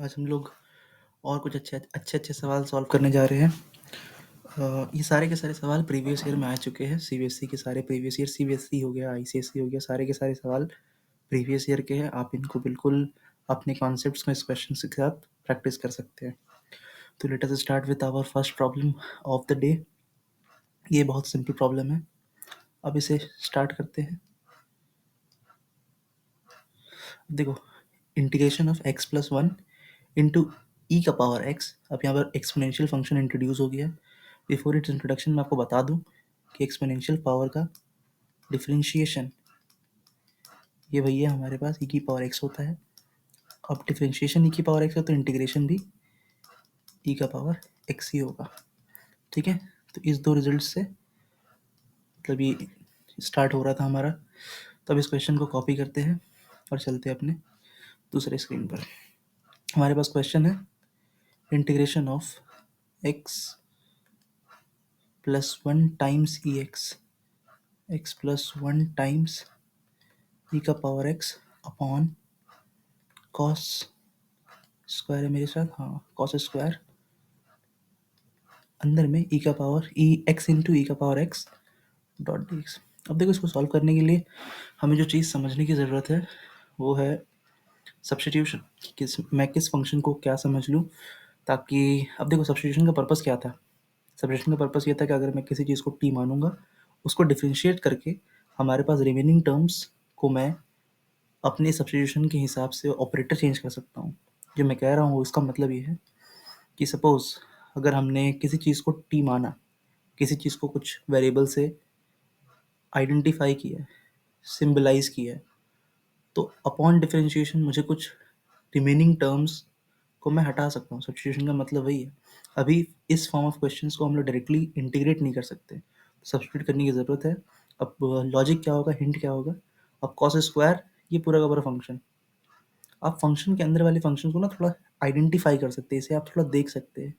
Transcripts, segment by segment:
आज हम लोग और कुछ अच्छे सवाल सॉल्व करने जा रहे हैं। ये सारे के सारे सवाल प्रीवियस ईयर में आ चुके हैं। सीबीएसई के सारे प्रीवियस ईयर, सीबीएसई हो गया, आईसीएसई हो गया, सारे के सारे सवाल प्रीवियस ईयर के हैं। आप इनको बिल्कुल अपने कॉन्सेप्ट्स में इस क्वेश्चन के साथ प्रैक्टिस कर सकते हैं। तो let us start with our first problem of the day. ये बहुत सिंपल प्रॉब्लम है। अब इसे स्टार्ट करते हैं। देखो, integration of x plus one into E का पावर x। अब यहाँ पर एक्सपोनेंशियल फंक्शन इंट्रोड्यूस हो गया है। बिफोर इट्स इंट्रोडक्शन मैं आपको बता दूं कि एक्सपोनेंशियल पावर का डिफरेंशिएशन ये भैया हमारे पास ई की पावर x होता है। अब डिफरेंशिएशन ई की पावर x है तो इंटीग्रेशन भी ई का पावर x ही होगा। ठीक है, तो इस दो रिजल्ट से मतलब ये स्टार्ट हो रहा था हमारा। तो अब इस क्वेश्चन को कॉपी करते हैं और चलते हैं अपने दूसरे स्क्रीन पर। हमारे पास क्वेश्चन है integration of x plus one times E X plus one times E का power x upon cos square है मेरे साथ, हाँ कॉस स्क्वायर अंदर में ई का पावर ई एक्स इंटू ई का power x dot d x. अब देखो, इसको सॉल्व करने के लिए हमें जो चीज़ समझने की ज़रूरत है वो है सब्स्टिट्यूशन। मैं किस फंक्शन को क्या समझ लूँ ताकि, अब देखो सब्स्टिट्यूशन का पर्पस क्या था। सब्स्टिट्यूशन का पर्पस ये था कि अगर मैं किसी चीज़ को टी मानूंगा, उसको डिफ्रेंशिएट करके हमारे पास रिमेनिंग टर्म्स को मैं अपने सब्स्टिट्यूशन के हिसाब से ऑपरेटर चेंज कर सकता हूँ। जो मैं कह रहा हूँ इसका मतलब ये है कि सपोज अगर हमने किसी चीज़ को टी माना, किसी चीज़ को कुछ वेरिएबल से आइडेंटिफाई किया है, सिंबलाइज किया है, तो अपॉन डिफरेंशिएशन मुझे कुछ रिमेनिंग टर्म्स को मैं हटा सकता हूँ। सब्स्टिट्यूशन का मतलब वही है। अभी इस फॉर्म ऑफ क्वेश्चंस को हम लोग डायरेक्टली इंटीग्रेट नहीं कर सकते, सब्स्टिट्यूट करने की ज़रूरत है। अब लॉजिक क्या होगा, हिंट क्या होगा। अब कॉस स्क्वायर ये पूरा का पूरा फंक्शन, आप फंक्शन के अंदर वाले फंक्शन को ना थोड़ा आइडेंटिफाई कर सकते हैं, इसे आप थोड़ा देख सकते हैं,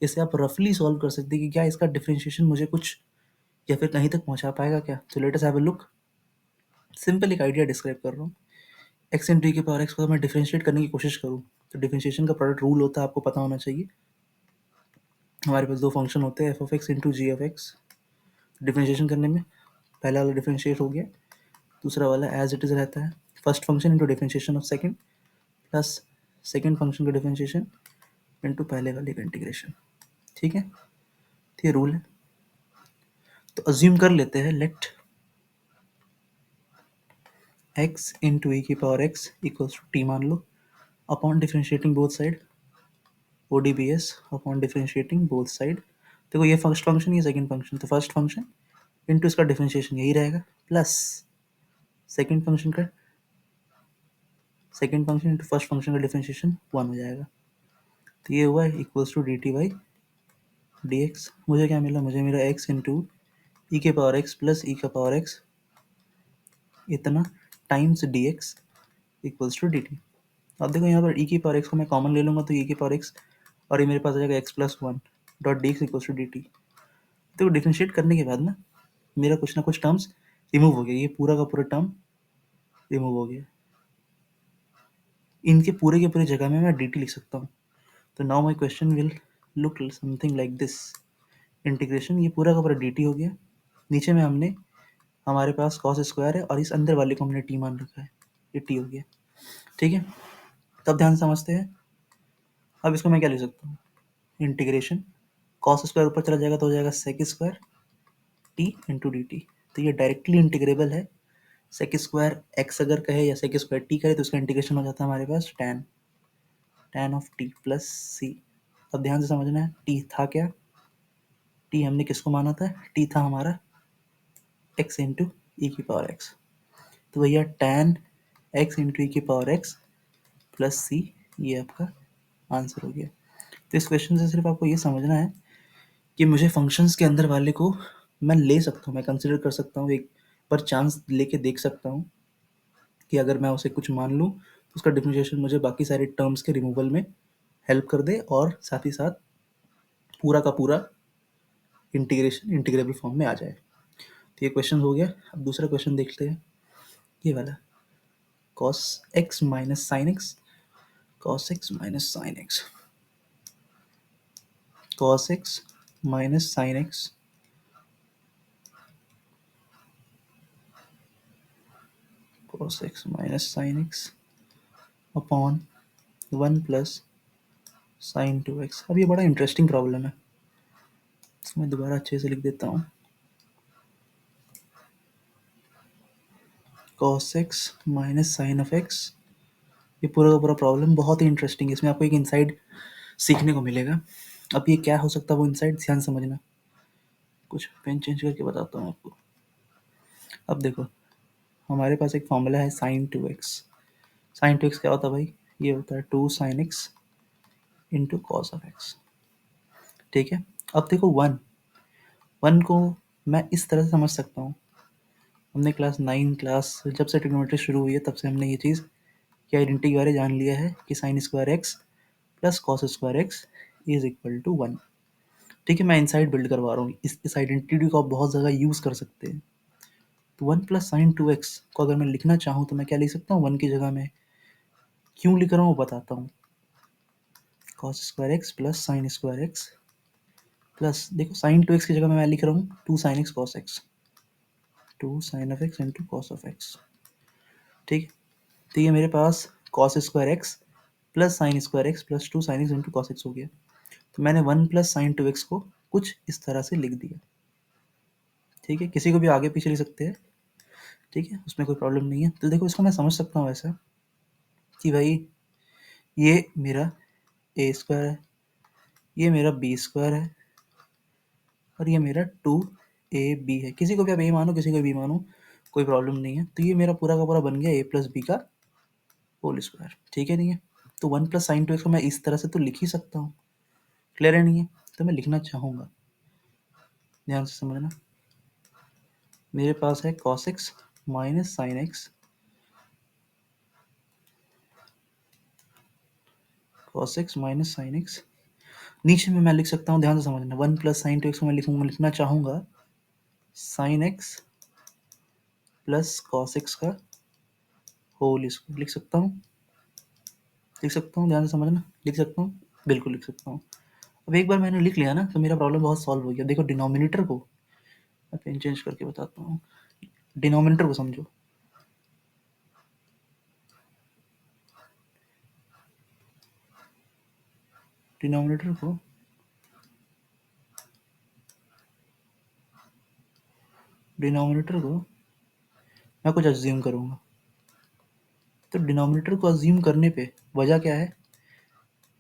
इसे आप रफली सॉल्व कर सकते हैं कि क्या इसका डिफरेंशिएशन मुझे कुछ या फिर कहीं तक पहुंचा पाएगा क्या। तो let us have a look. Simple एक आइडिया डिस्क्राइब कर रहा हूँ। एक्स इंटू की पावर एक्स को मैं डिफरेंशिएट करने की कोशिश करूँ तो डिफरेंशिएशन का प्रोडक्ट रूल होता है, आपको पता होना चाहिए। हमारे पास दो फंक्शन होते हैं, f of x into g of x. Differentiation करने में पहला वाला डिफरेंशिएट हो गया, दूसरा वाला एज इट इज़ रहता है। First function into differentiation of second plus second function का डिफरेंशिएशन इंटू पहले वाले का इंटीग्रेशन। ठीक है, तो ये रूल है। तो अज्यूम कर लेते हैं, लेट x इंटू ई की power x equals to T मान लो, upon differentiating both side ODBS upon differentiating both side. देखो ये फर्स्ट फंक्शन, ये सेकंड फंक्शन, तो फर्स्ट फंक्शन इंटू इसका डिफरेंशिएशन यही रहेगा, प्लस सेकंड फंक्शन का second function into first function का डिफरेंशिएशन 1 हो जाएगा। तो ये हुआ equals to D T by D X. मुझे क्या मिला, मुझे मिला x इंटू ई के पावर x प्लस ई का पावर x इतना times d x equals to D t. अब देखो यहाँ पर ई की पावर x को मैं कॉमन ले लूँगा तो ई की पावर x और ये मेरे पास आ जाएगा x plus one dot d x equals to D t. देखो डिफरेंशिएट करने के बाद ना मेरा कुछ ना कुछ टर्म्स रिमूव हो गया, ये पूरा का पूरा टर्म रिमूव हो गया। इनके पूरे के पूरे जगह में मैं डी टी लिख सकता हूँ। तो now my question will look something like this. Integration ये पूरा का पूरा डी टी हो गया, नीचे में हमने हमारे पास कॉस स्क्वायर है और इस अंदर वाले को हमने टी मान रखा है, ये टी हो गया। ठीक है, तब ध्यान समझते हैं। अब इसको मैं क्या लिख सकता हूँ, इंटीग्रेशन कॉस स्क्वायर ऊपर चला जाएगा तो हो जाएगा sec square t into d t. तो ये डायरेक्टली इंटीग्रेबल है। सेक स्क्वायर एक्स अगर कहे या सेक स्क्वायर टी करे तो उसका इंटीग्रेशन हो जाता है हमारे पास tan of T plus c. अब ध्यान से समझना है, टी था क्या, टी हमने किसको माना था, टी था हमारा एक्स इंटू ई की पावर एक्स। तो भैया टैन एक्स इंटू ई की पावर एक्स प्लस सी, ये आपका आंसर हो गया। तो इस क्वेश्चन से सिर्फ आपको ये समझना है कि मुझे फंक्शंस के अंदर वाले को मैं ले सकता हूँ, मैं कंसिडर कर सकता हूँ, एक बार चांस लेके देख सकता हूँ कि अगर मैं उसे कुछ मान लूँ तो उसका डिफरेंशिएशन मुझे बाकी सारे टर्म्स के रिमूवल में हेल्प कर दे और साथ ही साथ पूरा का पूरा इंटीग्रेशन इंटीग्रेबल फॉर्म में आ जाए। तो ये क्वेश्चन हो गया। अब दूसरा क्वेश्चन देखते हैं, ये वाला cos x minus sine x. cos x minus sin x, cos x minus sin x, cos x minus sin x upon 1 plus sign 2x। अब ये बड़ा इंटरेस्टिंग प्रॉब्लम है, मैं दोबारा अच्छे से लिख देता हूँ। cos x minus sine of x, ये पूरा का पूरा प्रॉब्लम बहुत ही इंटरेस्टिंग है, इसमें आपको एक इनसाइड सीखने को मिलेगा। अब ये क्या हो सकता है वो इनसाइड, ध्यान समझना। कुछ पेन चेंज करके बताता हूँ आपको। अब देखो, हमारे पास एक फॉर्मूला है साइन 2x। साइन 2x क्या होता है भाई? ये होता है 2 sine X into cos of X. ठीक है, अब देखो वन को मैं इस तरह से समझ सकता हूँ। हमने क्लास जब से ट्रिग्नोमेट्री शुरू हुई है तब से हमने ये चीज़ की आइडेंटिटी के बारे जान लिया है कि sine square x plus cos square x is equal to 1। ठीक है, मैं इनसाइड बिल्ड करवा रहा हूँ, इस आइडेंटिटी को आप बहुत ज़्यादा यूज़ कर सकते हैं। तो 1 प्लस साइन 2x को अगर मैं लिखना चाहूँ तो मैं क्या लिख सकता हूँ? 1 की जगह में क्यों लिख रहा हूँ वो बताता हूँ। Cos square x plus sine square x plus, देखो साइन 2x की जगह में मैं लिख रहा हूँ 2 sine X cos X, 2 sine of x into cos of X. ठीक है, तो ये मेरे पास cos square x plus sine square x plus 2 sine X into cos X हो गया। तो मैंने 1 प्लस साइन 2x को कुछ इस तरह से लिख दिया। ठीक है, किसी को भी आगे पीछे लिख सकते हैं, ठीक है, उसमें कोई प्रॉब्लम नहीं है। तो देखो इसको मैं समझ सकता हूँ ऐसा कि भाई ये मेरा ए स्क्वायर है, ये मेरा बी स्क्वायर है और ये मेरा 2ab है। किसी को भी आप ए मानो, किसी को भी मानो, कोई प्रॉब्लम नहीं है। तो ये मेरा पूरा का पूरा बन गया ए प्लस बी का होल स्क्वायर। ठीक है, नहीं है? तो 1 प्लस साइन 2x को मैं इस तरह से तो लिख ही सकता हूँ। क्लियर है, नहीं है? तो मैं लिखना चाहूँगा, ध्यान से समझना। मेरे पास है cos x minus sine x, cos x minus sine x. नीचे में मैं लिख सकता हूँ, ध्यान से समझना, 1 प्लस साइन 2x को मैं लिखना चाहूँगा sign x plus cos x का होल स्क्वायर। लिख सकता हूँ, ध्यान से समझना, लिख सकता हूँ, बिल्कुल लिख सकता हूँ। अब एक बार मैंने लिख लिया ना तो मेरा प्रॉब्लम बहुत सॉल्व हो गया। देखो डिनोमिनेटर को मैं पेन चेंज करके बताता हूँ, डिनोमिनेटर को समझो। डिनोमिनेटर को डिनोमिनेटर को मैं कुछ अज्यूम करूँगा। तो डिनोमिनेटर को अज्यूम करने पे वजह क्या है,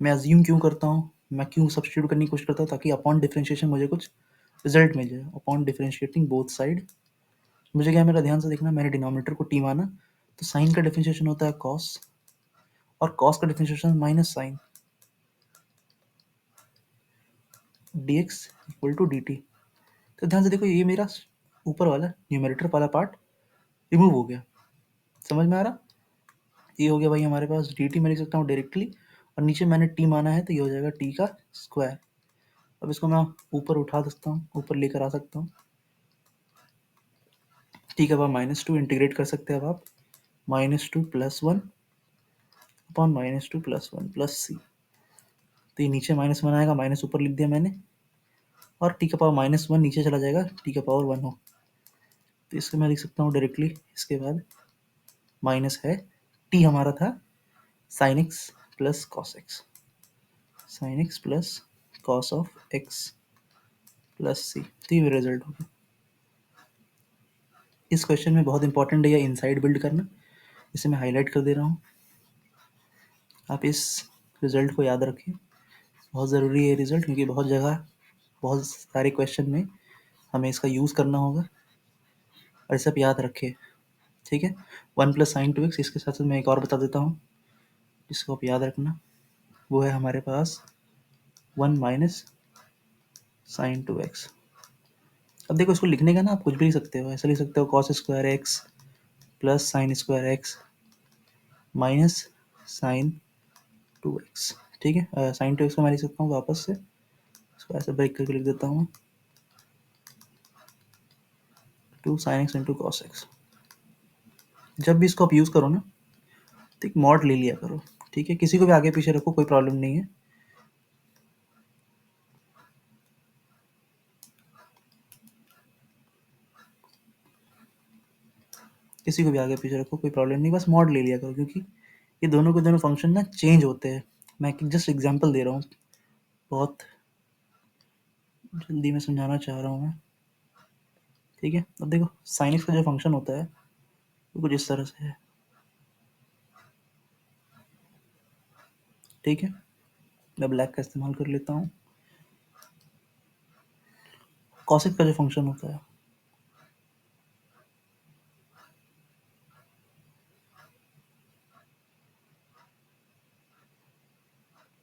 मैं अज्यूम क्यों करता हूँ, मैं क्यों सब्स्टिट्यूट करने की कोशिश करता हूँ, ताकि अपॉन डिफरेंशिएशन मुझे कुछ रिजल्ट मिल जाए। अपॉन डिफरेंशिएटिंग बोथ साइड मुझे क्या, मेरा ध्यान से देखना, मैंने डिनोमिनेटर को टी माना तो साइन का डिफरेंशिएशन होता है कॉस, और कॉस का differentiation minus sine, dx equal to dt। तो ध्यान से देखो, ये मेरा ऊपर वाला न्यूमरेटर वाला पार्ट रिमूव हो गया। समझ में आ रहा? ये हो गया भाई हमारे पास dt, मैं लिख सकता हूँ डायरेक्टली, और नीचे मैंने t माना है तो ये हो जाएगा t का स्क्वायर। अब इसको मैं ऊपर उठा सकता हूँ, ऊपर लेकर आ सकता हूँ। ठीक है, अब आप -2 इंटीग्रेट कर सकते हैं। अब आप -2 plus 1 upon -2 plus 1 plus c। तो ये नीचे -1 आएगा, माइनस ऊपर लिख दिया मैंने, और टी का पावर -1 नीचे चला जाएगा, टी का पावर 1 हो। तो इसको मैं लिख सकता हूँ डायरेक्टली। इसके बाद माइनस है, टी हमारा था sine x plus cos x, sine x plus cos of x plus c. तो ये रिजल्ट होगा। इस क्वेश्चन में बहुत इंपॉर्टेंट है ये इनसाइड बिल्ड करना, इसे मैं हाईलाइट कर दे रहा हूँ। आप इस रिजल्ट को याद रखें, बहुत ज़रूरी है रिजल्ट, क्योंकि बहुत जगह बहुत सारे क्वेश्चन में हमें इसका यूज़ करना होगा, और इसे आप याद रखें। ठीक है, 1 प्लस साइन 2x, इसके साथ साथ मैं एक और बता देता हूँ जिसको आप याद रखना, वो है हमारे पास 1 माइनस साइन 2x। अब देखो इसको लिखने का ना, आप कुछ भी लिख सकते हो, ऐसा लिख सकते हो cos square x plus sine square x minus sine 2x। ठीक है, साइन 2x को मैं लिख सकता हूँ वापस से, इसको ऐसे ब्रेक करके लिख देता हूँ 2 sine X into cos x. जब भी इसको आप यूज़ करो ना तो एक मॉड ले लिया करो। ठीक है, किसी को भी आगे पीछे रखो, कोई प्रॉब्लम नहीं है। किसी को भी आगे पीछे रखो, कोई प्रॉब्लम नहीं, बस मॉड ले लिया करो, क्योंकि ये दोनों के दोनों फंक्शन ना चेंज होते हैं। मैं जस्ट एग्जांपल दे रहा हूँ, बहुत जल्दी में समझाना चाह रहा हूँ मैं। ठीक है, अब देखो साइन एक्स का जो फंक्शन होता है वो कुछ इस तरह से है। ठीक है, मैं ब्लैक का इस्तेमाल कर लेता हूँ। कॉस एक्स का जो फंक्शन होता है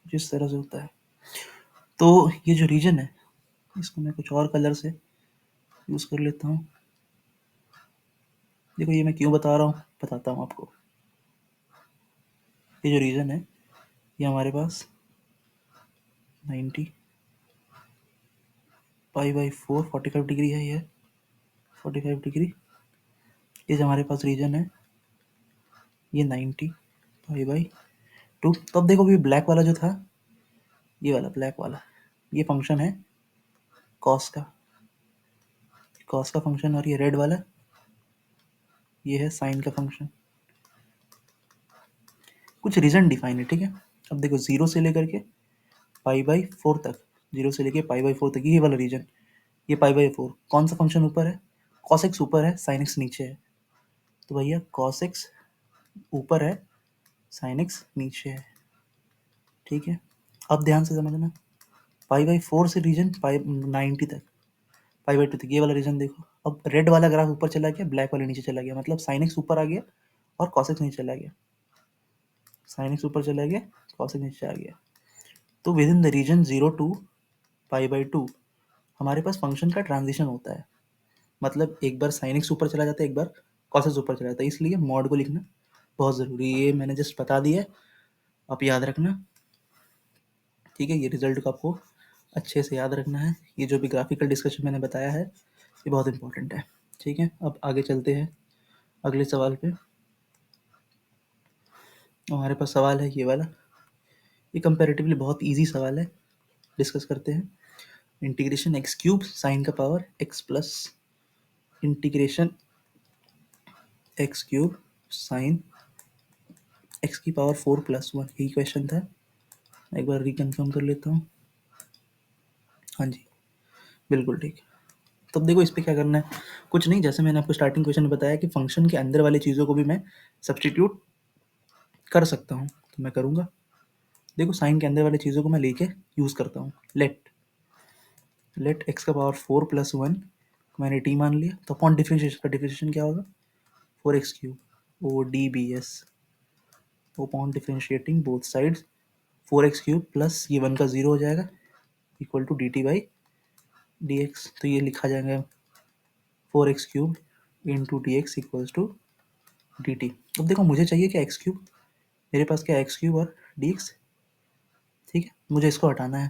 जिस तरह से होता है, तो ये जो रीजन है इसको मैं कुछ और कलर से यूज़ कर लेता हूँ। देखो ये मैं क्यों बता रहा हूँ, बताता हूँ आपको। ये जो रीजन है ये हमारे पास 90 पाई बाई 4 45 डिग्री है, ये 45 डिग्री। ये जो हमारे पास रीजन है ये 90 पाई बाई 2। तब देखो ये ब्लैक वाला जो था, ये वाला ब्लैक वाला, ये फंक्शन है कॉस का, कॉस का फंक्शन, और ये रेड वाला ये है साइन का फंक्शन। कुछ रीजन डिफाइन है, ठीक है। अब देखो 0 से लेकर के पाई बाई 4 तक, 0 से लेके पाई बाई 4 तक ये वाला रीजन, ये पाई बाई 4, कौन सा फंक्शन ऊपर है? कॉस एक्स ऊपर है, साइन एक्स नीचे है। तो भैया कॉस एक्स ऊपर है, साइन एक्स नीचे है। ठीक है, अब ध्यान से समझना, पाई बाई 4 से रीजन पाई 90 तक, पाई बाई 2 तक, ये वाला रीजन देखो। अब रेड वाला ग्राफ ऊपर चला गया, ब्लैक वाला नीचे चला गया, मतलब साइन एक्स ऊपर आ गया और कॉस एक्स नीचे चला गया। साइन एक्स ऊपर चला गया, कॉस एक्स नीचे आ गया। तो within the region 0 to pi by 2 हमारे पास फंक्शन का ट्रांजिशन होता है। मतलब एक बार साइन एक्स ऊपर चला जाता है, एक बार कॉस एक्स ऊपर चला जाता है, इसलिए मॉड को लिखना बहुत ज़रूरी है। ये मैंने जस्ट बता दिया, आप याद रखना। ठीक है, ये रिजल्ट को आपको अच्छे से याद रखना है। ये जो भी ग्राफिकल डिस्कशन मैंने बताया है ये बहुत इंपॉर्टेंट है। ठीक है, अब आगे चलते हैं अगले सवाल पे। हमारे पास सवाल है ये वाला, ये कंपैरेटिवली बहुत इजी सवाल है, डिस्कस करते हैं। इंटीग्रेशन एक्स क्यूब साइन का power x plus integration x cube sine x की पावर 4+1, यही क्वेश्चन था। एक बार रिकन्फर्म कर लेता हूँ। हाँ जी, बिल्कुल ठीक। तब देखो इस पे क्या करना है, कुछ नहीं, जैसे मैंने आपको स्टार्टिंग क्वेश्चन में बताया कि फंक्शन के अंदर वाली चीज़ों को भी मैं सब्सटीट्यूट कर सकता हूँ, तो मैं करूँगा। देखो साइन के अंदर वाली चीज़ों को मैं लेके यूज़ करता हूँ। लेट एक्स का पावर 4+1 मैंने टी मान लिया, तो अपॉन डिफरेंशिएशन का डिफरेंशिएशन क्या होगा, 4x³ O D B S, upon differentiating both sides 4x³ plus ये 1 का 0 हो जाएगा equal to D T by D x. तो ये लिखा जाएगा 4x³ into d x equals to D t. अब देखो मुझे चाहिए क्या x³, मेरे पास क्या x³ और डी एक्स। ठीक है, मुझे इसको हटाना है,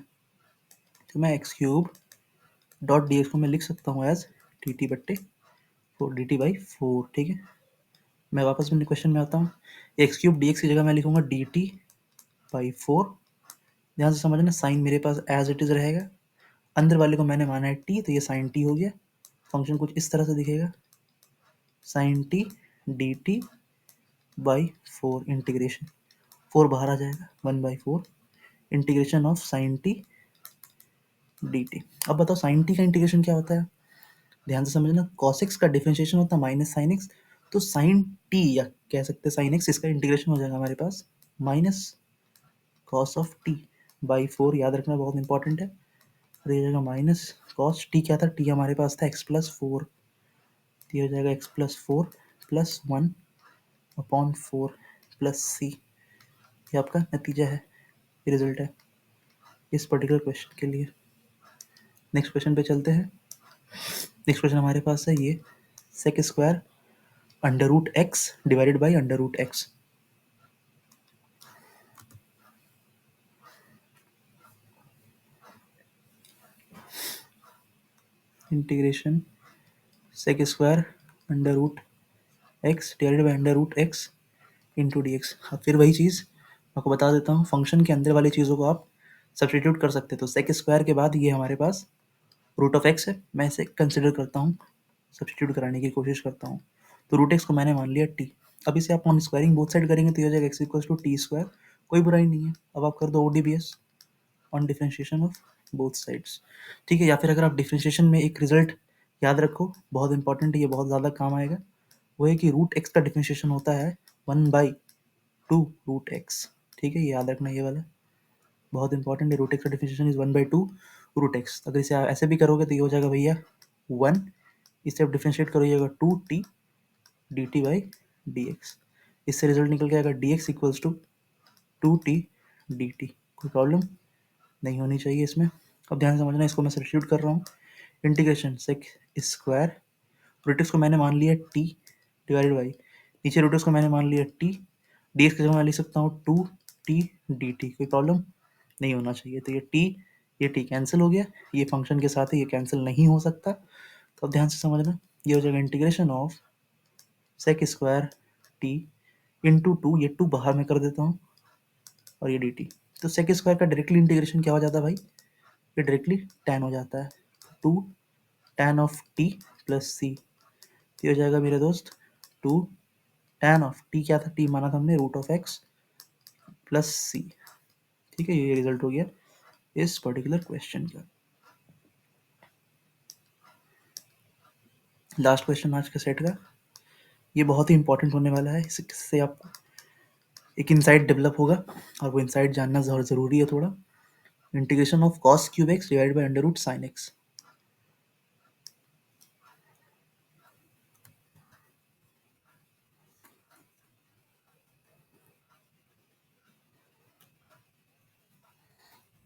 तो मैं x³ डॉट डी एक्स को मैं लिख सकता हूँ एज टी टी बट्टे 4 डी टी बाई 4। ठीक है, मैं वापस अपने क्वेश्चन में आता हूँ। x³ डी एक्स की जगह मैं लिखूंगा डी टी बाई 4। ध्यान से समझना, साइन मेरे पास एज इट इज़ रहेगा, अंदर वाले को मैंने माना है टी, तो ये साइन टी हो गया। फंक्शन कुछ इस तरह से दिखेगा, sine t d T by 4 integration, 4 बाहर आ जाएगा, 1/4 integration of sine t d t. अब बताओ साइन टी का इंटीग्रेशन क्या होता है, ध्यान से समझना। cos x का डिफरेंशिएशन होता है माइनस साइन एक्स, तो साइन टी या कह सकते हैं साइन एक्स, इसका इंटीग्रेशन हो जाएगा हमारे पास minus cos of t by 4। याद रखना बहुत इंपॉर्टेंट है, और ये जाएगा माइनस कॉस टी, क्या था टी हमारे पास था x+4, ये हो जाएगा x+4 प्लस 1 अपॉन 4 प्लस सी। ये आपका नतीजा है, ये रिजल्ट है इस पर्टिकुलर क्वेश्चन के लिए। नेक्स्ट क्वेश्चन पे चलते हैं। नेक्स्ट क्वेश्चन हमारे पास है ये, sec square under root x divided by under root x. Integration sec square under root x divided by under root x into d x. हाँ, फिर वही चीज़, आपको बता देता हूँ, फंक्शन के अंदर वाली चीज़ों को आप सब्सटीट्यूट कर सकते हैं। तो सेक स्क्वायर के बाद ये हमारे पास रूट ऑफ एक्स है, मैं इसे कंसिडर करता हूँ, सब्सटीट्यूट कराने की कोशिश करता हूँ। तो रूट एक्स को मैंने मान लिया टी। अब इसे आप ऑन स्क्वायरिंग बोथ साइड करेंगे तो ये हो जाएगा x equals to t square, कोई बुराई नहीं है। अब आप कर दो ODBS, on differentiation of both sides, ठीक है। या फिर अगर आप डिफरेंशिएशन में एक रिजल्ट याद रखो, बहुत इंपॉर्टेंट है, ये बहुत ज़्यादा काम आएगा, वो है कि रूट एक्स का डिफरेंशिएशन होता है 1/2 रूट एक्स, ठीक है, ये याद रखना, ये वाला बहुत इंपॉर्टेंट है। रूट एक्स का डिफरेंशिएशन इज 1/2 रूट एक्स। अगर इसे आप ऐसे भी करोगे तो ये हो जाएगा भैया 1, इसे आप डिफरेंशिएट करोगे 2t dt बाई dx, इससे रिजल्ट निकल के आएगा dx equals to 2t dt। कोई प्रॉब्लम नहीं होनी चाहिए इसमें। अब ध्यान से समझना, इसको मैं सब्स्टिट्यूट कर रहा हूँ, integration sec square, root x को मैंने मान लिया t डिवाइडेड बाई, नीचे रूट एक्स को मैंने मान लिया t, dx की जगह मैं लिख सकता हूँ 2t dt। कोई प्रॉब्लम नहीं होना चाहिए। तो ये t कैंसिल हो गया, ये फंक्शन के साथ है, ये कैंसिल नहीं हो सकता। तो अब ध्यान से समझना, ये हो जाएगा integration of sec square t into 2, ये 2 बाहर में कर देता हूँ, और ये dt। तो सेक स्क्वायर का डायरेक्टली इंटीग्रेशन क्या हो जाता है भाई, ये डायरेक्टली tan हो जाता है, 2 tan of t plus c। ये हो जाएगा मेरे दोस्त 2 tan ऑफ t, क्या था, t माना था हमने, root of x plus c, ठीक है। ये रिजल्ट हो गया इस पर्टिकुलर क्वेश्चन का। लास्ट क्वेश्चन आज के सेट का, ये बहुत ही इंपॉर्टेंट होने वाला है, इससे आपको एक इंसाइट डेवलप होगा, और वो इंसाइट जानना ज़रूरी है थोड़ा। Integration of cos cube x divide by under root sine x.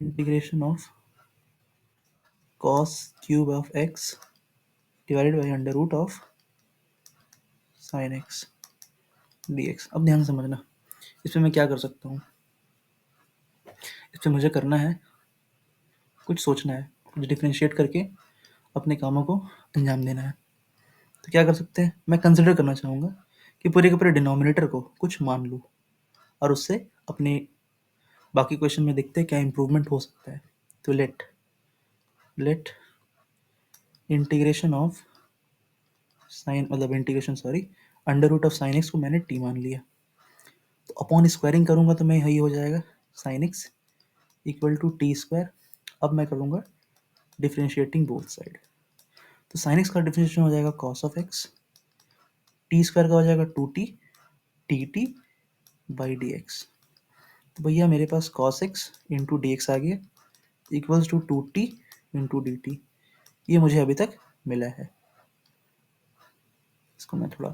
Integration of cos cube of x divided by under root of sine x dx। अब ध्यान से समझना, इसमें मैं क्या कर सकता हूँ, इसमें मुझे करना है, कुछ सोचना है, कुछ डिफ्रेंशिएट करके अपने कामों को अंजाम देना है। तो क्या कर सकते हैं, मैं कंसिडर करना चाहूँगा कि पूरे के पूरे डिनोमिनेटर को कुछ मान लूँ, और उससे अपने बाकी क्वेश्चन में देखते हैं क्या इम्प्रूवमेंट हो सकता है। तो लेट इंटीग्रेशन ऑफ साइन, मतलब integration sorry, under root of sine x को मैंने टी मान लिया। तो अपॉन स्क्वायरिंग करूँगा तो मैं यही हो जाएगा sine x equal to t square. अब मैं करूँगा डिफ्रेंशिएटिंग बोथ साइड, तो साइन एक्स का डिफ्रेंशिएशन हो जाएगा cos of x, t square का हो जाएगा 2t dt by D x. तो भैया मेरे पास cos x into d x आ गया, equals to 2t into d t. ये मुझे अभी तक मिला है, इसको मैं थोड़ा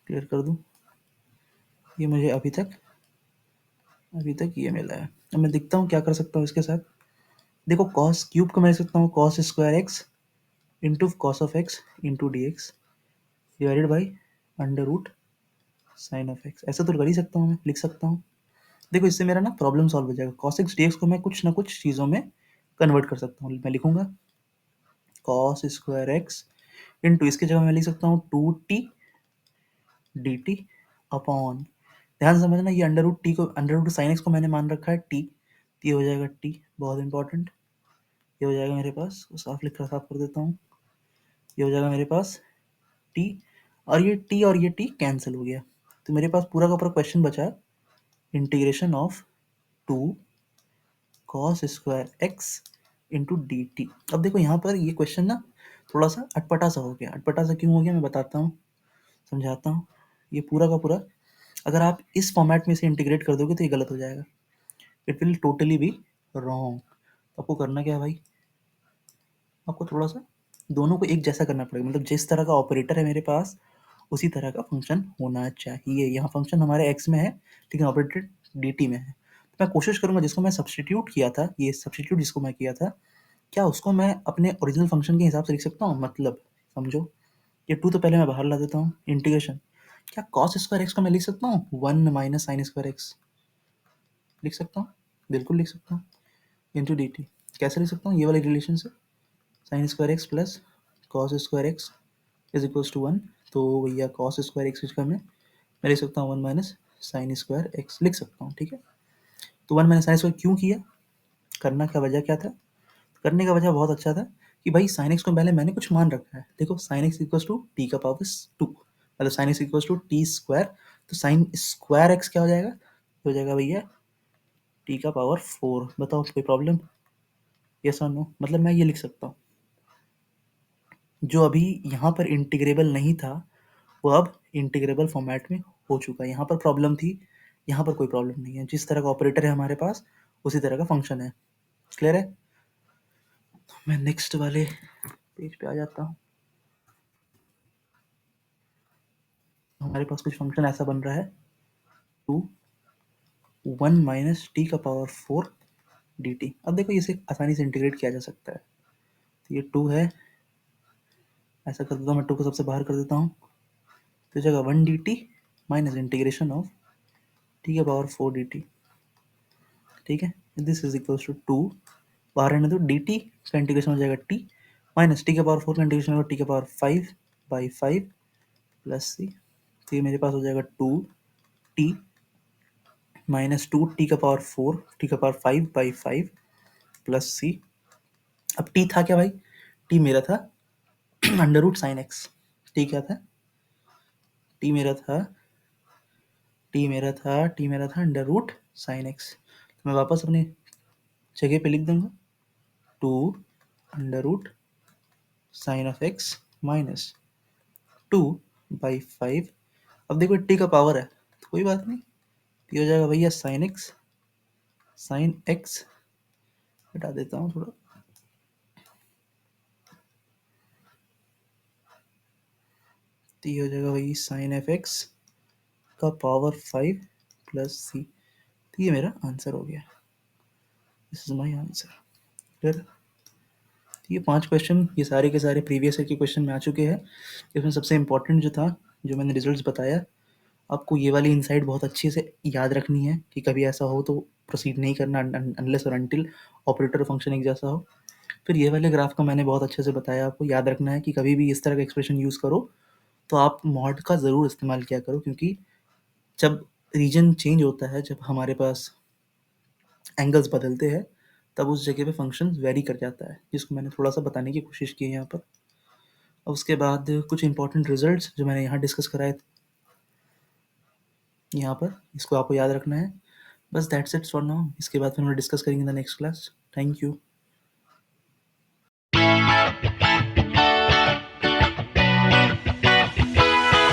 क्लियर कर दूँ। ये मुझे अभी तक ये मिला है। अब मैं देखता हूँ क्या कर सकता हूँ इसके साथ। देखो कॉस क्यूब को मैं लिख सकता हूँ cos square x into cos of x into d x divided by under root sine of x. ऐसा तो कर ही सकता हूँ, मैं लिख सकता हूँ। देखो इससे मेरा ना प्रॉब्लम सॉल्व हो जाएगा, कॉस एक्स डी एक्स को मैं कुछ ना कुछ चीज़ों में कन्वर्ट कर सकता हूँ। मैं लिखूंगा कॉस स्क्वायर एक्स इंटू, इसकी जगह मैं लिख सकता हूँ 2t dt अपॉन, ध्यान से समझना, ये अंडर रूट टी को, अंडर रूट साइन एक्स को मैंने मान रखा है टी, तो ये हो जाएगा टी, बहुत इंपॉर्टेंट। ये हो जाएगा मेरे पास, साफ कर देता हूँ, ये हो जाएगा मेरे पास टी, और ये टी और ये टी कैंसिल हो गया। तो मेरे पास पूरा का पूरा क्वेश्चन बचा integration of 2 cos square x into d t. अब देखो यहाँ पर ये क्वेश्चन ना थोड़ा सा अटपटा सा हो गया। अटपटा सा क्यों हो गया मैं बताता हूँ, समझाता हूँ। ये पूरा का पूरा अगर आप इस फॉर्मेट में इसे इंटीग्रेट कर दोगे तो ये गलत हो जाएगा, it will totally be wrong. आपको करना क्या है भाई, आपको थोड़ा सा दोनों को एक जैसा करना पड़ेगा, मतलब जिस तरह का ऑपरेटर है मेरे पास उसी तरह का फंक्शन होना चाहिए। यहाँ फंक्शन हमारे एक्स में है लेकिन ऑपरेटर डी टी में है, तो मैं कोशिश करूँगा जिसको मैं सब्सटीट्यूट किया था, ये सब्सटीट्यूट जिसको मैं किया था, क्या उसको मैं अपने ओरिजिनल फंक्शन के हिसाब से लिख सकता हूँ। मतलब समझो, ये 2 तो पहले मैं बाहर ला देता हूँ, इंटीग्रेशन, क्या कॉस स्क्वायर एक्स को मैं लिख सकता हूँ 1 माइनस साइन स्क्वायर एक्स, लिख सकता हूँ, बिल्कुल लिख सकता हूँ, इंटू डी टी। कैसे लिख सकता हूँ, ये वाले रिलेशन से, sine square x plus cos square x is equals to 1। तो भैया कॉस स्क्वायर एक्स की जगह में मैं लिख सकता हूँ 1 माइनस साइन स्क्वायर एक्स लिख सकता हूँ, ठीक है। तो 1 मैंने साइन स्क्वायर क्यों किया, करना क्या, वजह क्या था, करने का वजह बहुत अच्छा था कि भाई साइन एक्स को पहले मैंने कुछ मान रखा है। देखो sine x equals to t का पावर 2, मतलब sine x equals to t square, तो साइन स्क्वायर एक्स क्या हो जाएगा, हो जाएगा भैया टी का पावर 4। बताओ कोई प्रॉब्लम, यस और नो। मतलब मैं ये लिख सकता हूँ, जो अभी यहाँ पर इंटीग्रेबल नहीं था वो अब इंटीग्रेबल फॉर्मेट में हो चुका है। यहाँ पर प्रॉब्लम थी, यहाँ पर कोई प्रॉब्लम नहीं है। जिस तरह का ऑपरेटर है हमारे पास उसी तरह का फंक्शन है। क्लियर है। मैं नेक्स्ट वाले पेज पे आ जाता हूँ। हमारे पास कुछ फंक्शन ऐसा बन रहा है, 2 1 माइनस टी का पावर 4 डी टी। अब देखो इसे आसानी से इंटीग्रेट किया जा सकता है। तो ये 2 है, ऐसा कर देता हूँ मैं, 2 को सबसे बाहर कर देता हूँ, तो जगह 1 D T minus integration of T का पावर 4 डी टी। ठीक है, दिस इज इक्वल्स टू 2, बाहर रहने दो, डी टी का इंटीग्रेशन हो जाएगा टी माइनस टी का पावर 4 का इंटीग्रेशन होगा टी का पावर 5/5 प्लस सी। तो ये मेरे पास हो जाएगा 2 टी माइनस 2 टी का पावर 4 टी का पावर 5/5 प्लस सी। अब टी था क्या भाई, टी मेरा था under root sine x. T क्या था, टी मेरा था अंडर रूट साइन एक्स। तो मैं वापस अपने जगह पे लिख दूंगा, 2 under root sine of x minus 2/5। अब देखो टी का पावर है तो कोई बात नहीं, ये हो जाएगा भैया साइन एक्स हटा देता हूँ थोड़ा, तो ये हो जाएगा भाई साइन एफ एक्स का पावर 5 प्लस सी। तो ये मेरा आंसर हो गया, दिस इज माई आंसर। फिर ये 5 क्वेश्चन, ये सारे के सारे प्रीवियस ईयर के क्वेश्चन में आ चुके हैं। इसमें सबसे इम्पोर्टेंट जो था, जो मैंने रिजल्ट्स बताया, आपको ये वाली इनसाइट बहुत अच्छे से याद रखनी है कि कभी ऐसा हो तो प्रोसीड नहीं करना अनलेस और अनटिल ऑपरेटर फंक्शन एक जैसा हो। फिर ये वाले ग्राफ का मैंने बहुत अच्छे से बताया, आपको याद रखना है कि कभी भी इस तरह का एक्सप्रेशन यूज़ करो तो आप मॉड का ज़रूर इस्तेमाल किया करो, क्योंकि जब रीजन चेंज होता है, जब हमारे पास एंगल्स बदलते हैं, तब उस जगह पे फंक्शन वेरी कर जाता है, जिसको मैंने थोड़ा सा बताने की कोशिश की है यहाँ पर। और उसके बाद कुछ इंपॉर्टेंट रिजल्ट्स जो मैंने यहाँ डिस्कस कराए थे यहाँ पर, इसको आपको याद रखना है। बस दैट्स इट फॉर नाउ। इसके बाद फिर हम डिस्कस करेंगे in the next class. Thank you.